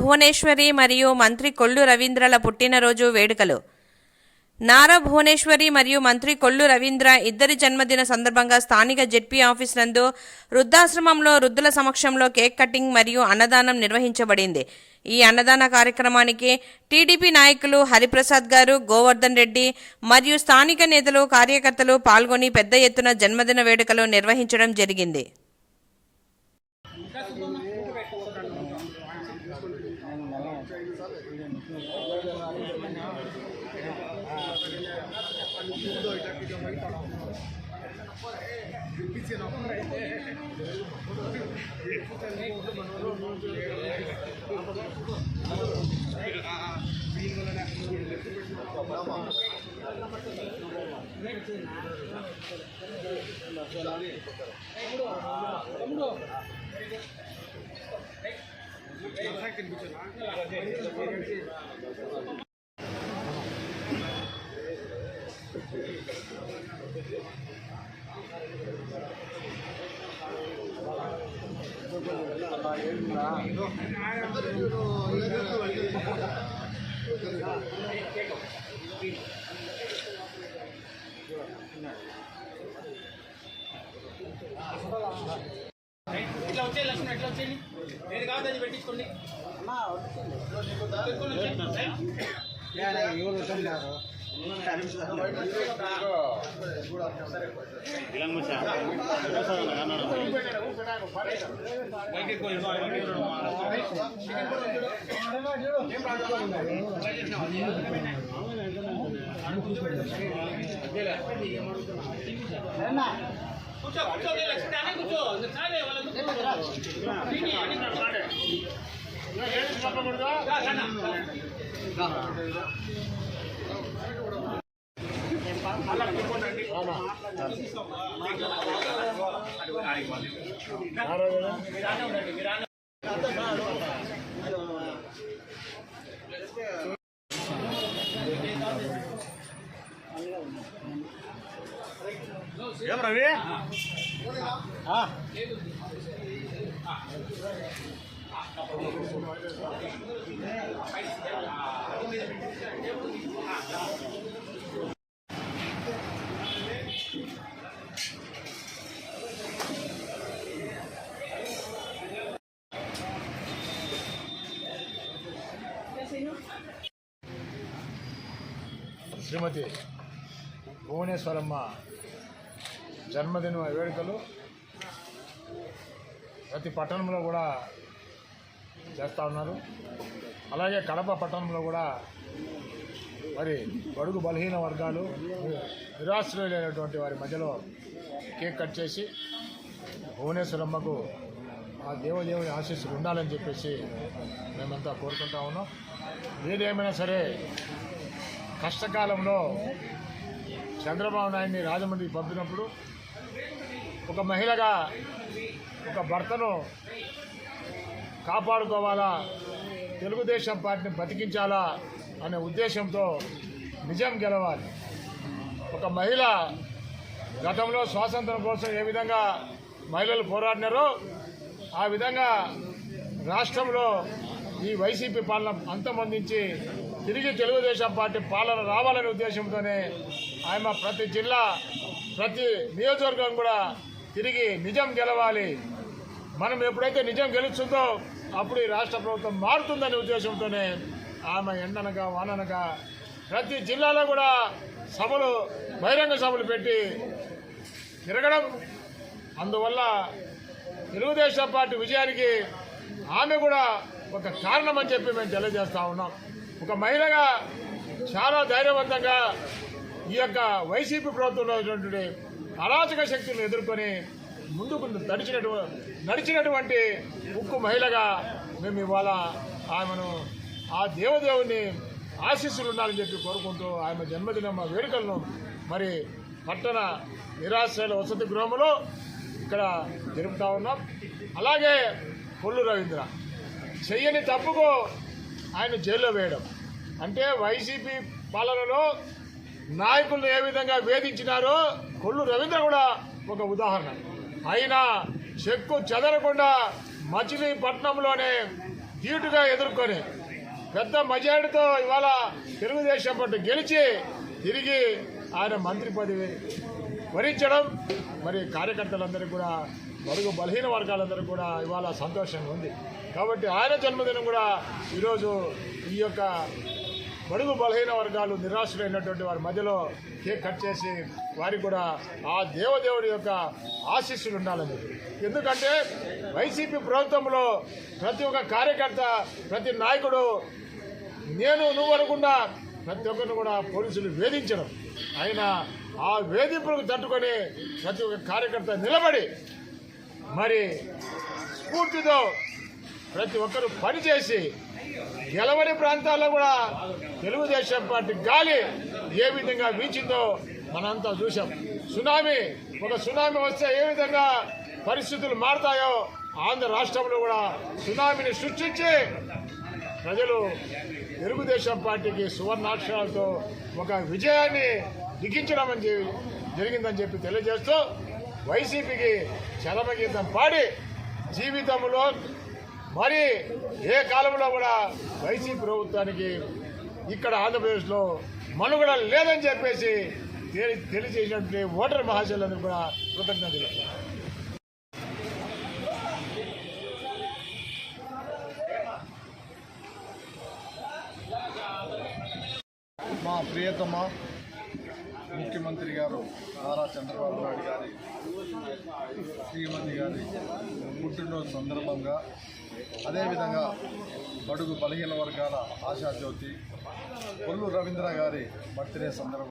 భువనేశ్వరి మరియు మంత్రి కొల్లు రవీంద్రల పుట్టినరోజు వేడుకలు. నారా భువనేశ్వరి మరియు మంత్రి కొల్లు రవీంద్ర ఇద్దరి జన్మదిన సందర్భంగా స్థానిక జెడ్పీ ఆఫీస్ నందు వృద్ధాశ్రమంలో వృద్ధుల సమక్షంలో కేక్ కటింగ్ మరియు అన్నదానం నిర్వహించబడింది. ఈ అన్నదాన కార్యక్రమానికి టీడీపీ నాయకులు హరిప్రసాద్ గారు, గోవర్ధన్ రెడ్డి మరియు స్థానిక నేతలు, కార్యకర్తలు పాల్గొని పెద్ద ఎత్తున జన్మదిన వేడుకలు నిర్వహించడం జరిగింది. ఇట్లా వచ్చే లక్ష్మణ్ ఎట్లా వచ్చేయండి, ఏది కాదు అది పెట్టించుకోండి. కూర్చో కూర్చో లక్ష్మణ్ అనే కూర్చో చాలే వాళ్ళ ఏం రవి శ్రీమతి భువనేశ్వరమ్మ జన్మదిన వేడుకలు ప్రతి పట్టణంలో కూడా చేస్తూ ఉన్నారు. అలాగే కడప పట్టణంలో కూడా మరి బడుగు బలహీన వర్గాలు, నిరాశ్రయులైనటువంటి వారి మధ్యలో కేక్ కట్ చేసి భువనేశ్వరమ్మకు ఆ దేవదేవుని ఆశీస్సులు ఉండాలని చెప్పేసి మేమంతా కోరుకుంటా ఉన్నాం. ఏదేమైనా సరే కష్టకాలంలో చంద్రబాబు నాయుడిని రాజమండ్రికి పంపినప్పుడు ఒక మహిళగా ఒక భర్తను కాపాడుకోవాలా, తెలుగుదేశం పార్టీని బతికించాలా అనే ఉద్దేశంతో నిజం గెలవాలి. ఒక మహిళ గతంలో స్వాతంత్రం కోసం ఏ విధంగా మహిళలు పోరాడినారో ఆ విధంగా రాష్ట్రంలో ఈ వైసీపీ పాలన అంతమొందించి తిరిగి తెలుగుదేశం పార్టీ పాలన రావాలనే ఉద్దేశంతోనే ఆమె ప్రతి జిల్లా, ప్రతి నియోజకవర్గం కూడా తిరిగి నిజం గెలవాలి, మనం ఎప్పుడైతే నిజం గెలుస్తుందో అప్పుడు ఈ రాష్ట్ర ప్రభుత్వం మారుతుందనే ఉద్దేశంతోనే ఆమె ఎండనగా వాననగా ప్రతి జిల్లాలో కూడా సభలు, బహిరంగ సభలు పెట్టి తిరగడం. అందువల్ల తెలుగుదేశం పార్టీ విజయానికి ఆమె కూడా ఒక కారణం అని చెప్పి మేము తెలియజేస్తూ ఉన్నాం. ఒక మహిళగా చాలా ధైర్యవంతంగా ఈ యొక్క వైసీపీ ప్రభుత్వంలో ఉన్నటువంటి అరాచక శక్తులను ఎదుర్కొని ముందుకు నడిచినటువంటి ఉక్కు మహిళగా మేము ఇవాళ ఆమెను ఆ దేవదేవుని ఆశీస్సులు ఉండాలని చెప్పి కోరుకుంటూ ఆమె జన్మదిన వేడుకలను మరి పట్టణ నిరాశ్రయుల వసతి గృహంలో ఇక్కడ జరుపుతూ ఉన్నాం. అలాగే కొల్లు రవీంద్ర చెయ్యని తప్పుకు ఆయన జైల్లో వేయడం అంటే వైసీపీ పాలనలో నాయకులను ఏ విధంగా వేధించినారో కొల్లు రవీంద్ర కూడా ఒక ఉదాహరణ. అయినా చెక్కు చెదరకుండా మచిలీపట్నంలోనే ధీటుగా ఎదుర్కొని పెద్ద మెజారిటీతో ఇవాళ తెలుగుదేశం పార్టీ గెలిచి తిరిగి ఆయన మంత్రి పదవి వరించడం మరి కార్యకర్తలందరికీ కూడా బడుగు బలహీన వర్గాలందరికీ కూడా ఇవాళ సంతోషంగా ఉంది. కాబట్టి ఆయన జన్మదినం కూడా ఈరోజు ఈ యొక్క బడుగు బలహీన వర్గాలు నిరాశులైనటువంటి వారి మధ్యలో కేక్ కట్ చేసి వారికి కూడా ఆ దేవదేవుడి యొక్క ఆశీస్సులు ఉండాలని. ఎందుకంటే వైసీపీ ప్రభుత్వంలో ప్రతి ఒక్క కార్యకర్త ప్రతి నాయకుడు నేను నువ్వు అనుకున్నా ప్రతి ఒక్కరిని కూడా పోలీసులు వేధించడం, ఆయన ఆ వేధింపులకు తట్టుకొని ప్రతి ఒక్క కార్యకర్త నిలబడి మరి స్ఫూర్తితో ప్రతి ఒక్కరూ పనిచేసి గెలవని ప్రాంతాల్లో కూడా తెలుగుదేశం పార్టీ గాలి ఏ విధంగా వీచిందో మనంతా చూసాం. ఒక సునామీ వస్తే ఏ విధంగా పరిస్థితులు మారుతాయో ఆంధ్ర రాష్ట్రంలో కూడా సునామీని సృష్టించి ప్రజలు తెలుగుదేశం పార్టీకి సువర్ణాక్షరాలతో ఒక విజయాన్ని లిఖించడం జరిగిందని చెప్పి తెలియజేస్తూ వైసీపీకి చరమగీతం పాడి జీవితంలో మరి ఏ కాలంలో కూడా వైసీపీ ప్రభుత్వానికి ఇక్కడ ఆంధ్రప్రదేశ్లో మనుగడ లేదని చెప్పేసి తెలియజేసినటువంటి ఓటర్ మహాశయులందరూ కూడా కృతజ్ఞతలు. మా ప్రియతమ ముఖ్యమంత్రి గారు నారా చంద్రబాబు నాయుడు గారి శ్రీమతి గారి పుట్టినరోజు సందర్భంగా, అదేవిధంగా బడుగు బలహీన వర్గాల ఆశాజ్యోతి కొల్లు రవీంద్ర గారి బర్త్డే సందర్భంగా